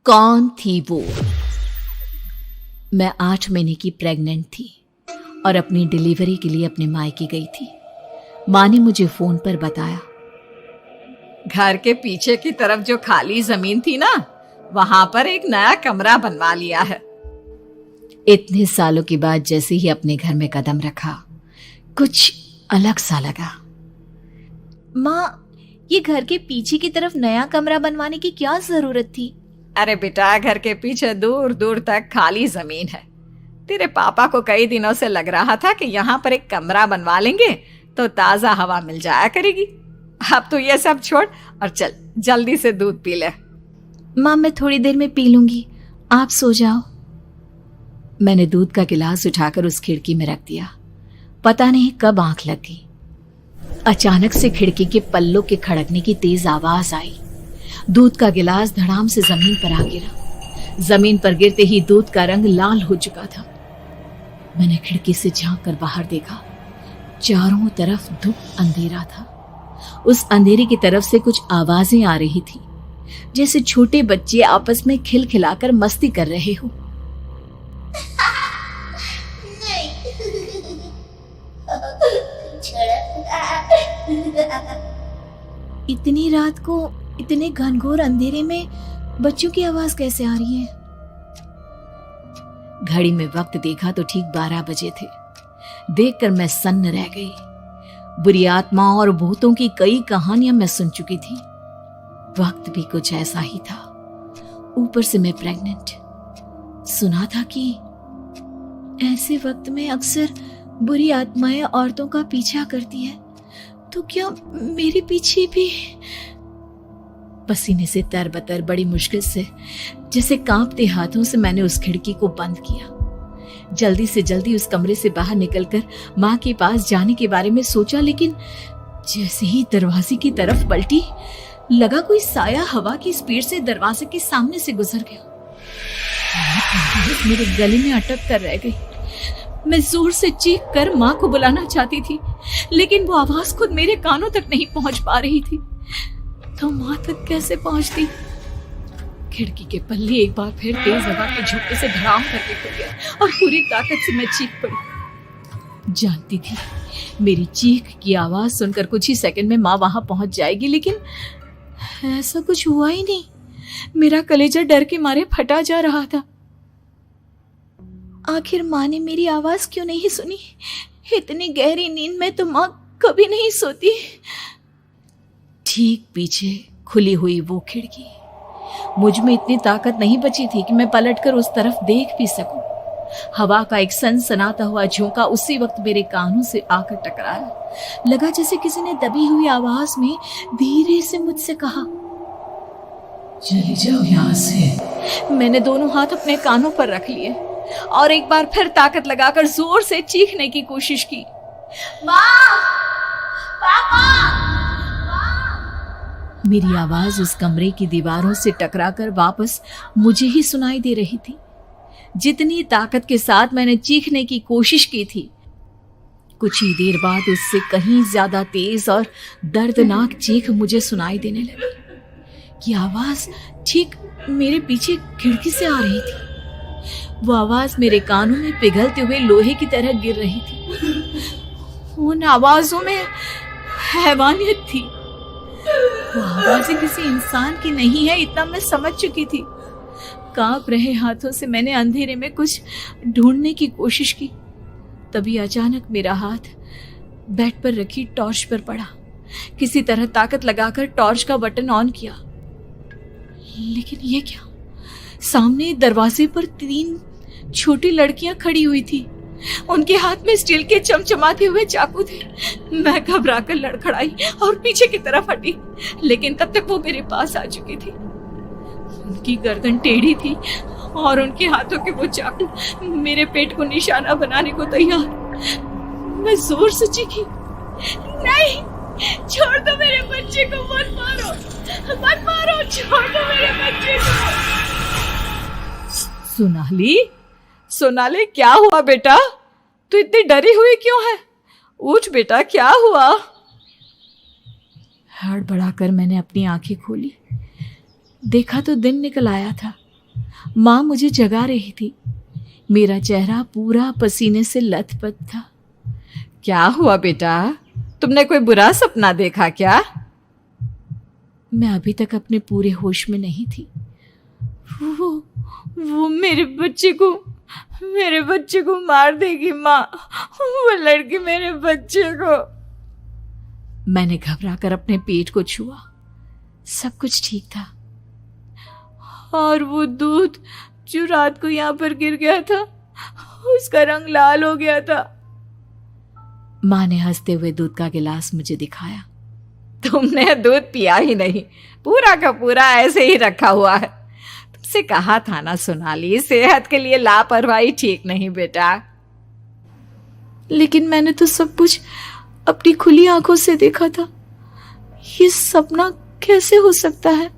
कौन थी वो? मैं 8 महीने की प्रेग्नेंट थी और अपनी डिलीवरी के लिए अपने मायके गई थी। माँ ने मुझे फोन पर बताया, घर के पीछे की तरफ जो खाली जमीन थी ना, वहां पर एक नया कमरा बनवा लिया है। इतने सालों के बाद जैसे ही अपने घर में कदम रखा, कुछ अलग सा लगा। माँ, ये घर के पीछे की तरफ नया कमरा बनवाने की क्या जरूरत थी? अरे बेटा, घर के पीछे दूर दूर तक खाली जमीन है। तेरे पापा को कई दिनों से लग रहा था कि यहाँ पर एक कमरा बनवा लेंगे तो ताजा हवा मिल जाया करेगी। अब तो ये सब छोड़ और चल जल्दी से दूध पी ले। माँ, मैं थोड़ी देर में पी लूंगी, आप सो जाओ। मैंने दूध का गिलास उठाकर उस खिड़की में रख दिया। पता नहीं कब आंख लग गई। अचानक से खिड़की के पल्लों के खड़कने की तेज आवाज आई। दूध का गिलास धड़ाम से जमीन पर आ गिरा। जमीन पर गिरते ही दूध का रंग लाल हो चुका था। मैंने खिड़की से झांक कर बाहर देखा। चारों तरफ धूप अंधेरा था। उस अंधेरे की तरफ से कुछ आवाजें आ रही थी, जैसे छोटे बच्चे आपस में खिलखिलाकर मस्ती कर रहे हो। इतनी रात को इतने घनघोर अंधेरे में बच्चों की आवाज कैसे आ रही है? घड़ी में वक्त देखा तो ठीक 12 बजे थे। देखकर मैं सन्न रह गई। बुरी आत्माओं और भूतों की कई कहानियां मैं सुन चुकी थी। वक्त भी कुछ ऐसा ही था। ऊपर से मैं प्रेग्नेंट। सुना था कि ऐसे वक्त में अक्सर बुरी आत्माएं औरतों का पीछा करती है, तो क्या मेरे पीछे भी? पसीने से तरबतर बड़ी मुश्किल से, जैसे कांपते हाथों से मैंने उस खिड़की को बंद किया। जल्दी से जल्दी उस कमरे से बाहर निकलकर माँ के पास जाने के बारे में सोचा, लेकिन जैसे ही दरवाजे की तरफ पलटी, लगा कोई साया हवा की स्पीड से दरवाजे के सामने से गुजर गया। मेरे गले में अटक कर रह गई। मैं जोर से चीख कर माँ को बुलाना चाहती थी, लेकिन वो आवाज खुद मेरे कानों तक नहीं पहुंच पा रही थी। तो माँ तक कैसे पहुंचती? खिड़की के पल्ले एक बार फिर तेज हवा के झोंके से धड़ाम करके खुल गया और पूरी ताकत से मैं चीख पड़ी। जानती थी मेरी चीख की आवाज सुनकर कुछ ही सेकंड में माँ वहां पहुंच जाएगी, लेकिन ऐसा कुछ हुआ ही नहीं। मेरा कलेजा डर के मारे फटा जा रहा था। आखिर माँ ने मेरी आवाज क्यों नहीं सुनी? इतनी गहरी नींद में तो माँ कभी नहीं सोती। ठीक पीछे खुली हुई वो खिड़की। मुझ में इतनी ताकत नहीं बची थी कि मैं पलटकर उस तरफ देख भी सकूं। हवा का एक सनसनाता हुआ झोंका उसी वक्त मेरे कानों से आकर टकराया। लगा जैसे किसी ने दबी हुई आवाज में धीरे से मुझसे कहा, चली जाओ यहाँ से। मैंने दोनों हाथ अपने कानों पर रख लिए और एक बार फिर ताकत लगाकर जोर से चीखने की कोशिश की। माँ! पापा! मेरी आवाज उस कमरे की दीवारों से टकराकर वापस मुझे ही सुनाई दे रही थी। जितनी ताकत के साथ मैंने चीखने की कोशिश की थी, कुछ ही देर बाद उससे कहीं ज्यादा तेज और दर्दनाक चीख मुझे सुनाई देने लगी। ये आवाज ठीक मेरे पीछे खिड़की से आ रही थी। वो आवाज मेरे कानों में पिघलते हुए लोहे की तरह गिर रही थी। उन आवाजों में हैवानियत थी। वो आवाजें किसी इंसान की नहीं है, इतना मैं समझ चुकी थी। कांप रहे हाथों से मैंने अंधेरे में कुछ ढूंढने की कोशिश की। तभी अचानक मेरा हाथ बेड पर रखी टॉर्च पर पड़ा। किसी तरह ताकत लगाकर टॉर्च का बटन ऑन किया, लेकिन ये क्या? सामने दरवाजे पर 3 छोटी लड़कियां खड़ी हुई थी। उनके हाथ में स्टील के चमचमाते हुए चाकू थे। मैं घबराकर लड़खड़ाई और पीछे की तरफ हटी, लेकिन तब तक वो मेरे पास आ चुकी थी। उनकी गर्दन टेढ़ी थी और उनके हाथों के वो चाकू मेरे पेट को निशाना बनाने को तैयार। मैं जोर से चीखी, नहीं, छोड़ दो मेरे बच्चे को, मत मारो, मत मारो, छोड़ दो मेरे बच्चे को। सोनाली, क्या हुआ बेटा? तू इतनी डरी हुई क्यों है? उठ बेटा, क्या हुआ? हड़बड़ाकर मैंने अपनी आंखें खोली। देखा तो दिन निकल आया था। माँ मुझे जगा रही थी। मेरा चेहरा पूरा पसीने से लथपथ था। क्या हुआ बेटा, तुमने कोई बुरा सपना देखा क्या? मैं अभी तक अपने पूरे होश में नहीं थी। वो मेरे बच्चे को मार देगी माँ, वो लड़की मेरे बच्चे को। मैंने घबराकर अपने पेट को छुआ। सब कुछ ठीक था, और वो दूध जो रात को यहाँ पर गिर गया था, उसका रंग लाल हो गया था। माँ ने हंसते हुए दूध का गिलास मुझे दिखाया। तुमने दूध पिया ही नहीं, पूरा का पूरा ऐसे ही रखा हुआ है। तुमसे कहा था ना सोनाली, सेहत के लिए लापरवाही ठीक नहीं बेटा। लेकिन मैंने तो सब कुछ अपनी खुली आंखों से देखा था। ये सपना कैसे हो सकता है?